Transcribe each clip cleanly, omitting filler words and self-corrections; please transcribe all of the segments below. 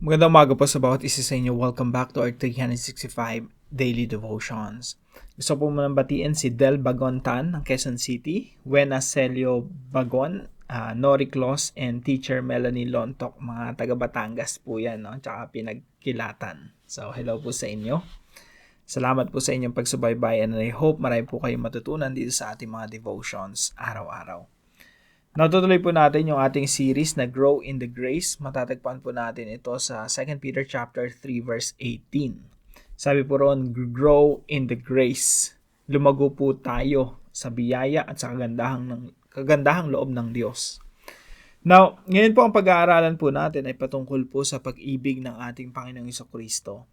Magandang umaga po sa bawat isa sa inyo. Welcome back to our 365 Daily Devotions. Gusto po muna batiin si Del Bagontan ng Quezon City, Wena Celio Bagon, Nori Clos, and Teacher Melanie Lontok. Mga taga Batangas po yan, no? Tsaka pinagkilatan. So, hello po sa inyo. Salamat po sa inyong pagsubaybay and I hope marami po kayong matutunan dito sa ating mga devotions araw-araw. Natutuloy po natin yung ating series na Grow in the Grace. Matatagpuan po natin ito sa 2 Peter chapter 3 verse 18. Sabi po roon, grow in the grace. Lumago po tayo sa biyaya at sa kagandahang loob ng Diyos. Now, ngayon po ang pag-aaralan po natin ay patungkol po sa pag-ibig ng ating Panginoong Jesucristo.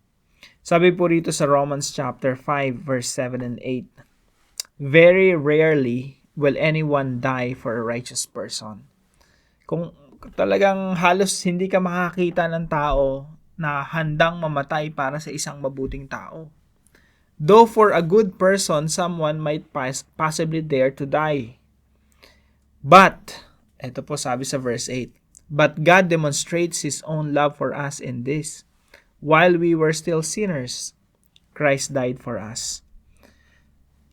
Sabi po rito sa Romans chapter 5 verse 7 and 8, very rarely will anyone die for a righteous person. Kung talagang halos hindi ka makakita ng tao na handang mamatay para sa isang mabuting tao. Though for a good person, someone might possibly dare to die. But, ito po sabi sa verse 8, but God demonstrates His own love for us in this. While we were still sinners, Christ died for us.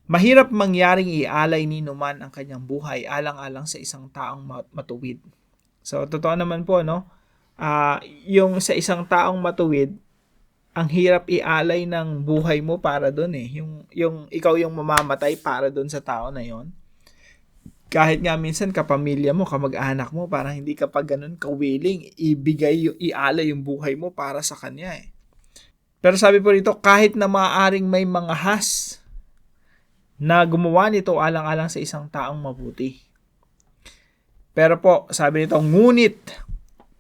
Mahirap mangyaring ialay ni numan ang kanyang buhay alang-alang sa isang taong matuwid. So, totoo naman po, no? Yung sa isang taong matuwid, ang hirap ialay ng buhay mo para doon eh. Yung ikaw yung mamamatay para doon sa tao na yon. Kahit nga minsan kapamilya mo, kamag-anak mo, parang hindi ka pa ganun ka-willing ialay yung buhay mo para sa kanya eh. Pero sabi po rito, kahit na maaaring may mga has na gumawa nito alang-alang sa isang taong mabuti. Pero po, sabi nito, ngunit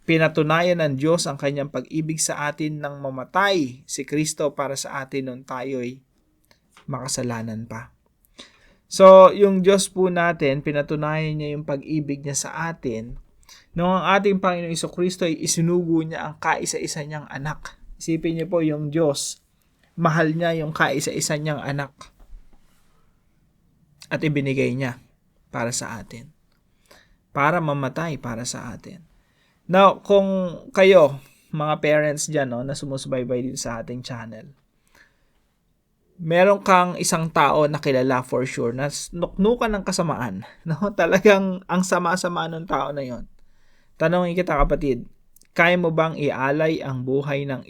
pinatunayan ng Diyos ang kanyang pag-ibig sa atin nang mamatay si Kristo para sa atin nung tayo'y makasalanan pa. So, yung Diyos po natin, pinatunayan niya yung pag-ibig niya sa atin nung ang ating Panginoong Jesucristo ay isinugo niya ang kaisa-isa niyang anak. Isipin niyo po yung Diyos, mahal niya yung kaisa-isa niyang anak. At ibinigay niya para sa atin. Para mamatay para sa atin. Now, kung kayo, mga parents dyan, no, na sumusubaybay dito sa ating channel, meron kang isang tao na kilala for sure na nuknukan ng kasamaan. No? Talagang ang sama-sama ng tao na yon. Tanongin kita kapatid, kaya mo bang ialay ang buhay ng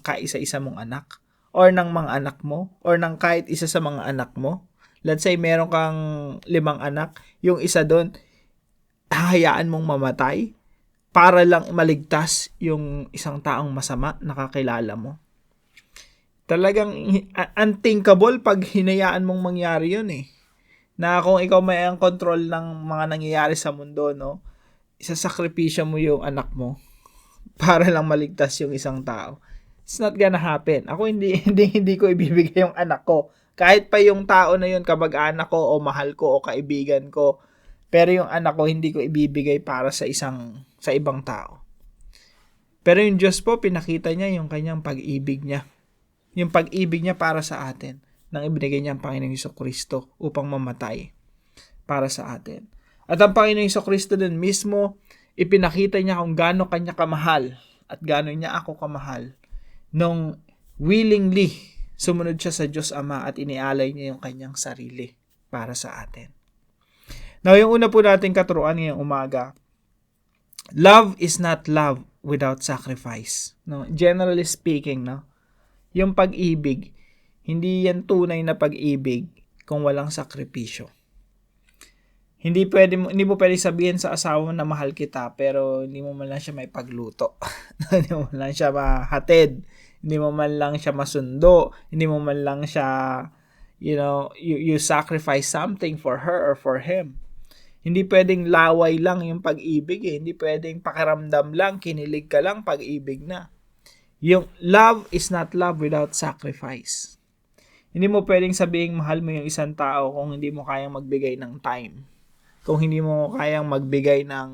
kaisa-isa mong anak? Or ng mga anak mo? Or ng kahit isa sa mga anak mo? Let's say meron kang 5 anak, yung isa doon, hahayaan mong mamatay para lang maligtas yung isang taong masama na kakilala mo. Talagang unthinkable pag hinayaan mong mangyari yun eh. Na kung ikaw may ang control ng mga nangyayari sa mundo, no, isasakripisyo mo yung anak mo para lang maligtas yung isang tao. It's not gonna happen. Ako hindi ko ibibigay yung anak ko. Kahit pa yung tao na yun, kamag-anak ko o mahal ko o kaibigan ko, pero yung anak ko hindi ko ibibigay para sa ibang tao. Pero yung Diyos po, pinakita niya yung kanyang pag-ibig niya. Yung pag-ibig niya para sa atin nang ibinigay niya ang Panginoong Jesucristo upang mamatay para sa atin. At ang Panginoong Jesucristo din mismo, ipinakita niya kung gaano kanya kamahal at gaano niya ako kamahal nung willingly sumunod siya sa Diyos Ama at inialay niya yung kanyang sarili para sa atin. Now, yung una po nating katuruan ngayong umaga, love is not love without sacrifice. No? Generally speaking, no? Yung pag-ibig, hindi yan tunay na pag-ibig kung walang sakripisyo. Hindi mo pwede sabihin sa asawa mo na mahal kita pero hindi mo man lang siya may pagluto. Hindi mo man lang siya mahatid. Hindi mo man lang siya masundo. Hindi mo man lang siya, you sacrifice something for her or for him. Hindi pwedeng laway lang yung pag-ibig eh. Hindi pwedeng pakiramdam lang, kinilig ka lang, pag-ibig na. Yung love is not love without sacrifice. Hindi mo pwedeng sabihing mahal mo yung isang tao kung hindi mo kayang magbigay ng time. Kung hindi mo kayang magbigay ng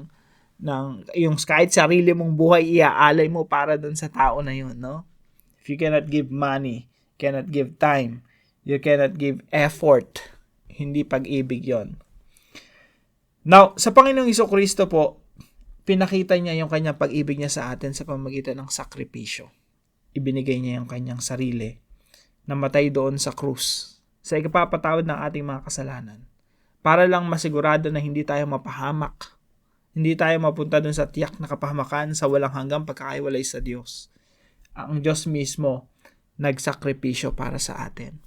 yung kahit sarili mong buhay iaalay mo para dun sa tao na yun, no? If you cannot give money, cannot give time, you cannot give effort, hindi pag-ibig yon. Now, sa Panginoong Jesucristo po, pinakita niya yung kanyang pag-ibig niya sa atin sa pamamagitan ng sakripisyo. Ibinigay niya yung kanyang sarili, namatay doon sa krus, sa ikapapatawad ng ating mga kasalanan, para lang masigurado na hindi tayo mapahamak, hindi tayo mapunta doon sa tiyak na kapahamakan sa walang hanggang pagkakaiwalay sa Diyos. Ang Diyos mismo nagsakripisyo para sa atin.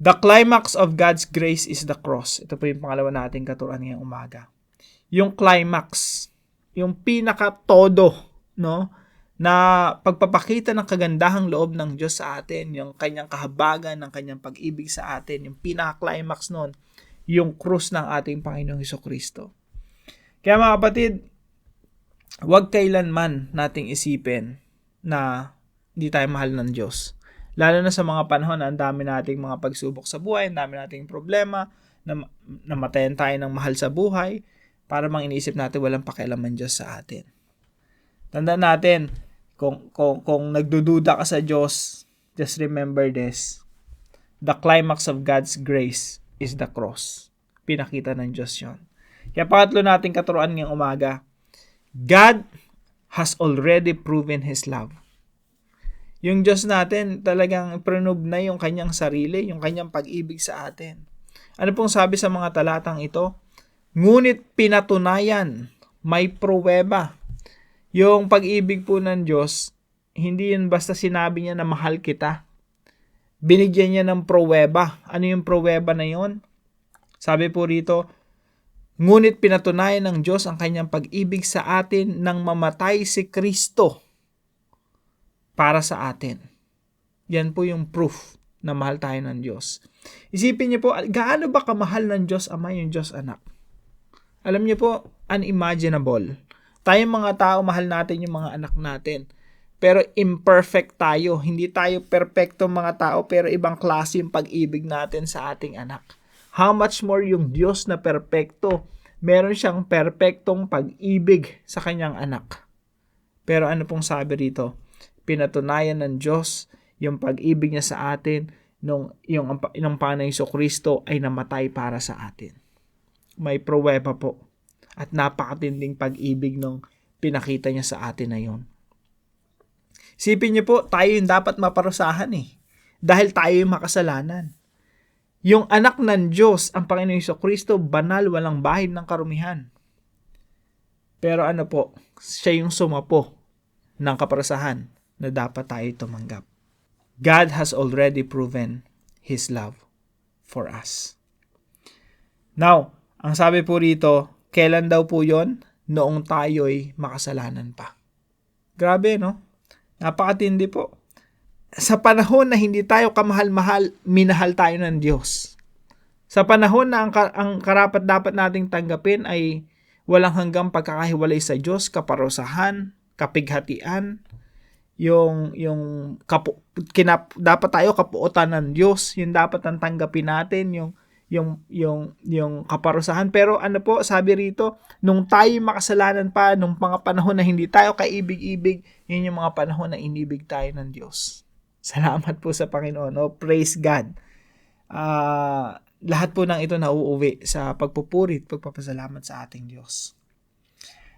The climax of God's grace is the cross. Ito po yung pangalawa nating katuruan ngayong umaga. Yung climax, yung pinaka-todo, no, na pagpapakita ng kagandahang loob ng Diyos sa atin, yung kanyang kahabagan, ng kanyang pag-ibig sa atin, yung pinaka-climax nun, yung krus ng ating Panginoong Hesukristo. Kaya mga kapatid, huwag kailanman nating isipin na hindi tayo mahal ng Diyos. Lalo na sa mga panahon na ang dami nating mga pagsubok sa buhay, ang dami nating problema, na namatayan tayo ng mahal sa buhay, para mang iniisip natin walang pakialaman Diyos sa atin. Tandaan natin, kung nagdududa ka sa Diyos, just remember this. The climax of God's grace is the cross. Pinakita ng Diyos yon. Kaya pangatlo nating katuruan ngayong umaga, God has already proven His love. Yung Diyos natin talagang prinove na yung kanyang sarili, yung kanyang pag-ibig sa atin. Ano pong sabi sa mga talatang ito? Ngunit pinatunayan, may pruweba. Yung pag-ibig po ng Diyos, hindi yun basta sinabi niya na mahal kita. Binigyan niya ng pruweba. Ano yung pruweba na yun? Sabi po rito, ngunit pinatunayan ng Diyos ang kanyang pag-ibig sa atin nang mamatay si Kristo para sa atin. Yan po yung proof na mahal tayo ng Diyos. Isipin niyo po, gaano ba kamahal ng Diyos Ama yung Diyos Anak? Alam niyo po, unimaginable. Tayong mga tao, mahal natin yung mga anak natin. Pero imperfect tayo. Hindi tayo perfecto mga tao, pero ibang klase yung pag-ibig natin sa ating anak. How much more yung Diyos na perpekto? Meron siyang perpektong pag-ibig sa kanyang anak. Pero ano pong sabi rito? Pinatunayan ng Diyos yung pag-ibig niya sa atin nung Panginoong Hesukristo ay namatay para sa atin. May pruweba po. At napakatinding pag-ibig nung pinakita niya sa atin na yun. Isipin niyo po, tayo yung dapat maparusahan dahil tayo yung makasalanan. Yung anak ng Diyos, ang Panginoong Hesukristo, banal, walang bahid ng karumihan. Pero ano po, siya yung sumapo ng kaparusahan na dapat tayo tumanggap. God has already proven His love for us. Now, ang sabi po rito, kailan daw po yon? Noong tayo'y makasalanan pa. Grabe, no? Napakatindi po. Sa panahon na hindi tayo kamahal-mahal, minahal tayo ng Diyos. Sa panahon na ang karapat-dapat nating tanggapin ay walang hanggang pagkakahiwalay sa Diyos, kaparusahan, kapighatian, dapat tayo kapuotan ng Diyos, yung dapat ang tanggapin natin, yung kaparusahan. Pero ano po, sabi rito, nung tayo makasalanan pa, nung mga panahon na hindi tayo kaibig-ibig, yun yung mga panahon na inibig tayo ng Diyos. Salamat po sa Panginoon. Oh, praise God. Lahat po ng ito nauuwi sa pagpupuri at pagpapasalamat sa ating Diyos.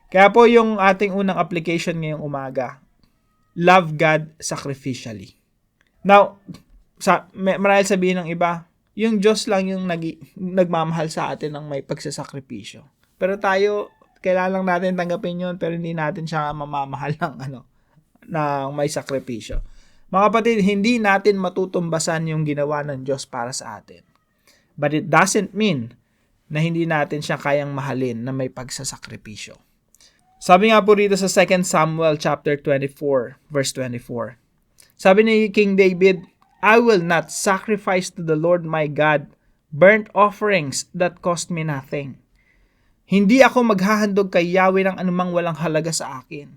Kaya po yung ating unang application ngayong umaga, love God sacrificially. Now, marahil sabihin ng iba, yung Diyos lang yung nagmamahal sa atin ng may pagsasakripisyo. Pero tayo, kailangan natin tanggapin yun, pero hindi natin siya mamamahal ng may sakripisyo. Mga kapatid, hindi natin matutumbasan yung ginawa ng Diyos para sa atin. But it doesn't mean na hindi natin siya kayang mahalin na may pagsasakripisyo. Sabi nga po rito sa 2 Samuel chapter 24, verse 24. Sabi ni King David, I will not sacrifice to the Lord my God burnt offerings that cost me nothing. Hindi ako maghahandog kay Yahweh ng anumang walang halaga sa akin.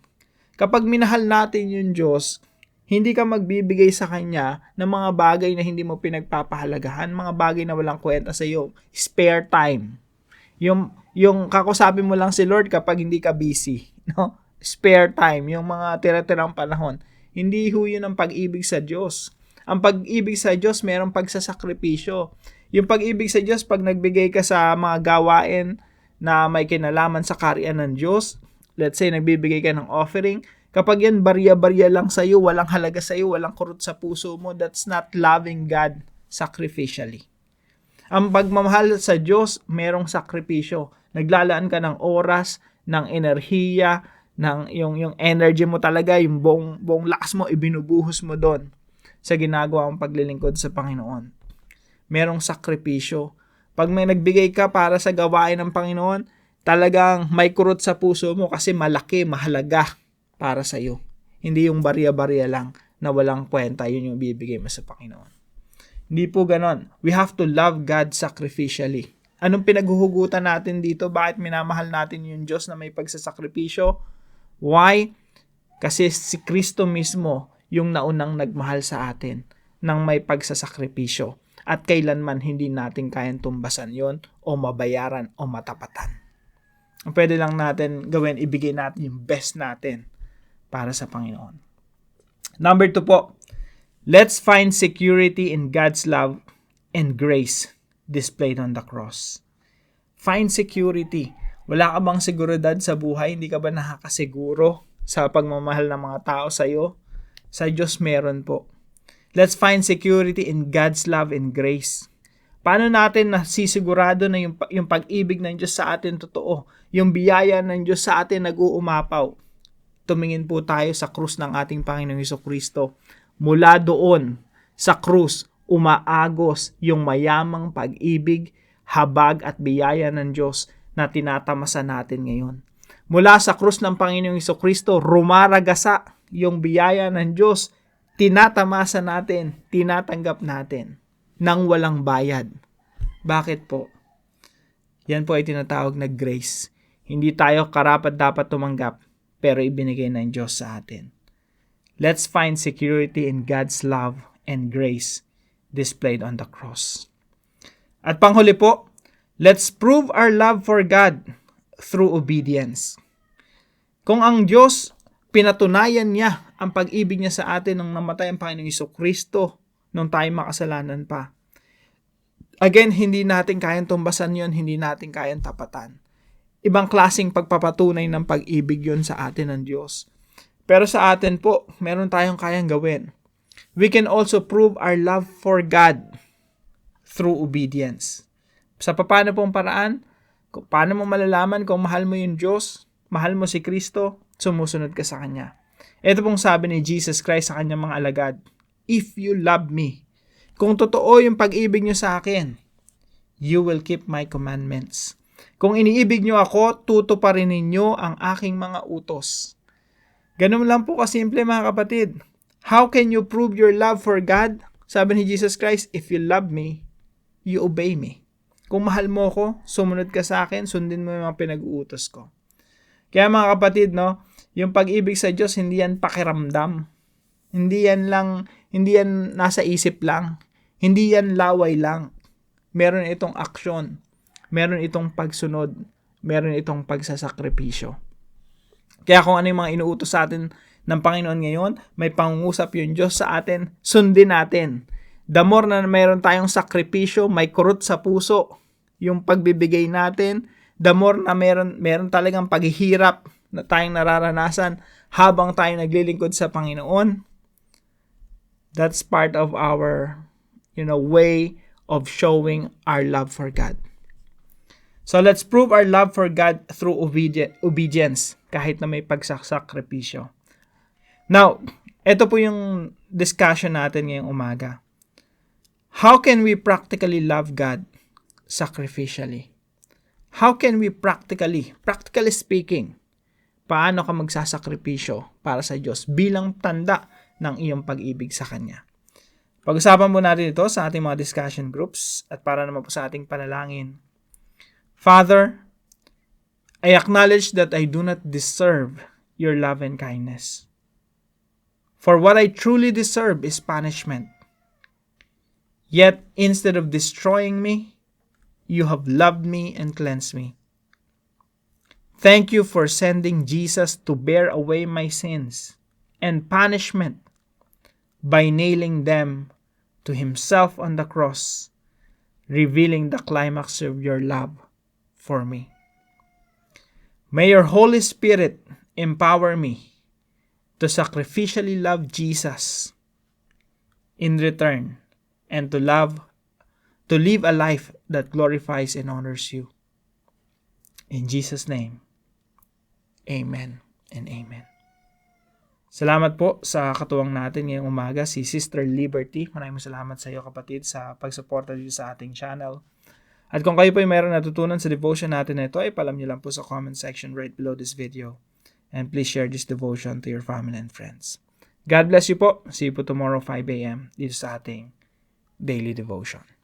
Kapag minahal natin yung Diyos, hindi ka magbibigay sa Kanya ng mga bagay na hindi mo pinagpapahalagahan, mga bagay na walang kwenta sa iyo. Spare time. Yung kakusapin mo lang si Lord kapag hindi ka busy. No? Spare time, yung mga tira-tirang panahon. Hindi ho yun ang pag-ibig sa Diyos. Ang pag-ibig sa Diyos, mayroong pagsasakripisyo. Yung pag-ibig sa Diyos, pag nagbigay ka sa mga gawain na may kinalaman sa kaharian ng Diyos, let's say, nagbibigay ka ng offering, kapag yan barya-barya lang sa'yo, walang halaga sa'yo, walang kurot sa puso mo, that's not loving God sacrificially. Ang pagmamahal sa Diyos, merong sakripisyo. Naglalaan ka ng oras, ng enerhiya, ng yung energy mo talaga, yung buong lakas mo, ibinubuhos mo doon sa ginagawa mong paglilingkod sa Panginoon. Merong sakripisyo. Pag may nagbigay ka para sa gawain ng Panginoon, talagang may kurot sa puso mo kasi malaki, mahalaga para sa iyo. Hindi yung barya-barya lang na walang kwenta, yun yung bibigay mo sa Panginoon. Hindi po ganon. We have to love God sacrificially. Anong pinaghuhugutan natin dito? Bakit minamahal natin yung Diyos na may pagsasakripisyo? Why? Kasi si Kristo mismo yung naunang nagmahal sa atin ng may pagsasakripisyo. At kailanman hindi natin kayang tumbasan yon o mabayaran o matapatan. Ang pwede lang natin gawin, ibigay natin yung best natin para sa Panginoon. Number 2 po, let's find security in God's love and grace displayed on the cross. Find security. Wala ka bang seguridad sa buhay? Hindi ka ba nakakasiguro sa pagmamahal ng mga tao sa iyo? Sa Diyos meron po. Let's find security in God's love and grace. Paano natin nasisigurado na yung pag-ibig ng Diyos sa atin totoo? Yung biyaya ng Diyos sa atin nag-uumapaw. Tumingin po tayo sa krus ng ating Panginoong Hesukristo. Mula doon, sa krus, umaagos yung mayamang pag-ibig, habag at biyaya ng Diyos na tinatamasa natin ngayon. Mula sa krus ng Panginoong Hesukristo, rumaragasa yung biyaya ng Diyos, tinatamasa natin, tinatanggap natin, nang walang bayad. Bakit po? Yan po ay tinatawag na grace. Hindi tayo karapat-dapat tumanggap, pero ibinigay ng Diyos sa atin. Let's find security in God's love and grace displayed on the cross. At panghuli po, let's prove our love for God through obedience. Kung ang Diyos, pinatunayan niya ang pag-ibig niya sa atin nung namatay ang Panginoong Hesukristo nung tayo makasalanan pa. Again, hindi natin kayang tumbasan yon, hindi natin kayang tapatan. Ibang klaseng pagpapatunay ng pag-ibig yon sa atin ng Diyos. Pero sa atin po, meron tayong kayang gawin. We can also prove our love for God through obedience. Sa paano pong paraan? Paano mo malalaman kung mahal mo yung Diyos, mahal mo si Kristo, sumusunod ka sa Kanya. Ito pong sabi ni Jesus Christ sa Kanyang mga alagad, if you love me, kung totoo yung pag-ibig nyo sa akin, you will keep my commandments. Kung iniibig nyo ako, tutuparin ninyo ang aking mga utos. Ganun lang po kasimple mga kapatid. How can you prove your love for God? Sabi ni Jesus Christ, if you love me, you obey me. Kung mahal mo ko, sumunod ka sa akin, sundin mo yung mga pinag-uutos ko. Kaya mga kapatid, no, yung pag-ibig sa Diyos, hindi yan pakiramdam. Hindi yan nasa isip lang. Hindi yan laway lang. Meron itong aksyon. Meron itong pagsunod. Meron itong pagsasakripisyo. Kaya kung ano yung mga inuutos sa atin ng Panginoon ngayon, may pangungusap yung Diyos sa atin, sundin natin. The more na mayroon tayong sakripisyo, may kurot sa puso, yung pagbibigay natin, the more na meron talagang paghihirap na tayong nararanasan habang tayo naglilingkod sa Panginoon. That's part of our, way of showing our love for God. So let's prove our love for God through obedience, kahit na may pagsasakripisyo. Now, ito po yung discussion natin ngayong umaga. How can we practically love God sacrificially? How can we practically speaking, paano ka magsasakripisyo para sa Diyos bilang tanda ng iyong pag-ibig sa Kanya? Pag-usapan po natin ito sa ating mga discussion groups at para naman po sa ating panalangin. Father, I acknowledge that I do not deserve your love and kindness. For what I truly deserve is punishment. Yet, instead of destroying me, you have loved me and cleansed me. Thank you for sending Jesus to bear away my sins and punishment by nailing them to Himself on the cross, revealing the climax of your love for me. May your Holy Spirit empower me to sacrificially love Jesus in return and to live a life that glorifies and honors you. In Jesus' name, amen and amen. Salamat po sa katuwang natin ngayong umaga, si Sister Liberty. Maraming salamat sa iyo, kapatid, sa pagsuporta dito sa ating channel. At kung kayo po ay mayroon natutunan sa devotion natin na ito, ay palam niyo lang po sa comment section right below this video. And please share this devotion to your family and friends. God bless you po. See you po tomorrow 5 a.m. dito sa ating daily devotion.